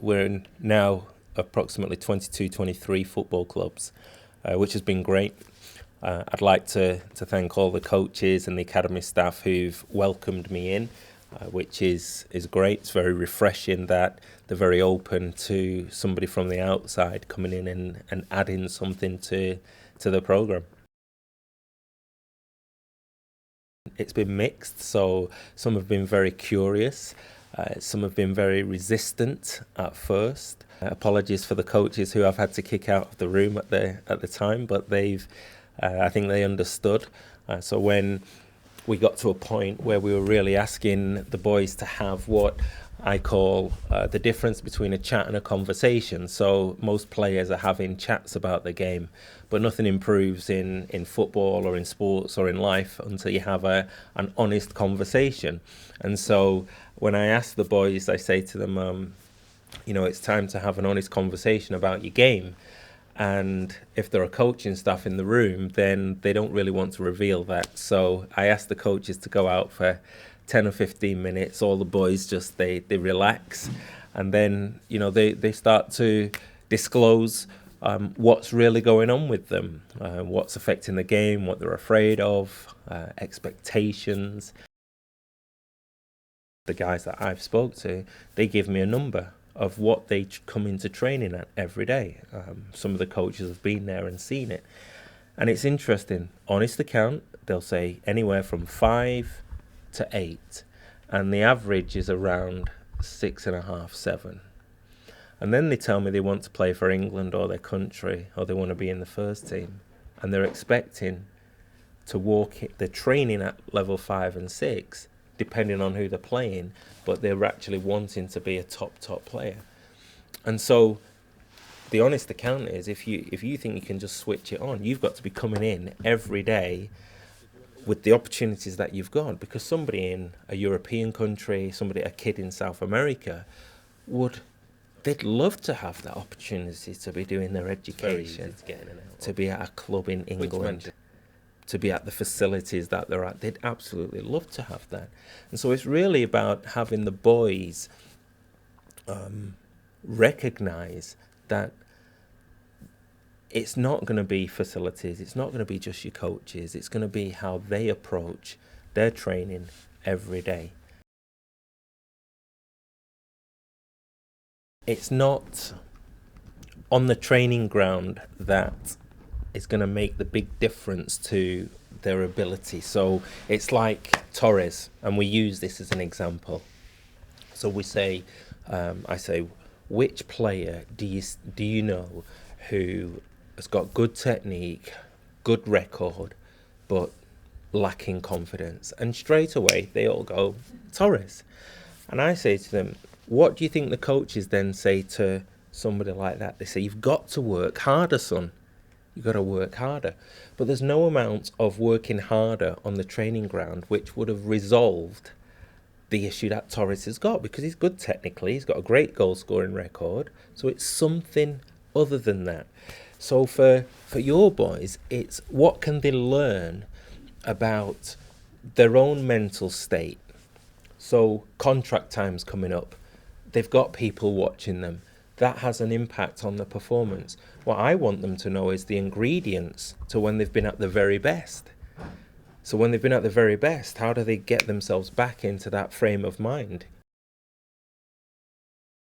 We're in now approximately 22, 23 football clubs, which has been great. I'd like to thank all the coaches and the academy staff who've welcomed me in, which is great. It's very refreshing that they're very open to somebody from the outside coming in and adding something to the programme. It's been mixed, so some have been very curious, some have been very resistant at first. Apologies for the coaches who I've had to kick out of the room at the time, but I think they understood. So when we got to a point where we were really asking the boys to have what I call the difference between a chat and a conversation. So most players are having chats about the game, but nothing improves in football or in sports or in life until you have an honest conversation. And so when I ask the boys, I say to them, it's time to have an honest conversation about your game. And if there are coaching staff in the room, then they don't really want to reveal that. So I ask the coaches to go out for 10 or 15 minutes. All the boys just, they relax. And then, they start to disclose what's really going on with them, what's affecting the game, what they're afraid of, expectations. The guys that I've spoke to, they give me a number of what they come into training at every day. Some of the coaches have been there and seen it. And it's interesting. Honest account, they'll say anywhere from 5 to 8. And the average is around 6.5, 7. And then they tell me they want to play for England or their country, or they want to be in the first team. And they're expecting to they're training at level 5 and 6, depending on who they're playing, but they're actually wanting to be a top player. And so the honest account is, if you think you can just switch it on, you've got to be coming in every day with the opportunities that you've got, because somebody in a European country, a kid in South America, they'd love to have that opportunity to be doing their education, to be at a club in England, to be at the facilities that they're at. They'd absolutely love to have that. And so it's really about having the boys recognize that it's not going to be facilities, it's not going to be just your coaches, it's going to be how they approach their training every day. It's not on the training ground that is going to make the big difference to their ability. So it's like Torres, and we use this as an example. So we say, I say, which player do you know who has got good technique, good record, but lacking confidence? And straight away they all go, Torres. And I say to them, what do you think the coaches then say to somebody like that? They say, you've got to work harder, son. You've got to work harder. But there's no amount of working harder on the training ground which would have resolved the issue that Torres has got, because he's good technically, he's got a great goal scoring record. So it's something other than that. So for your boys, it's what can they learn about their own mental state. So contract time's coming up. They've got people watching them. That has an impact on the performance. What I want them to know is the ingredients to when they've been at the very best. So when they've been at the very best, how do they get themselves back into that frame of mind?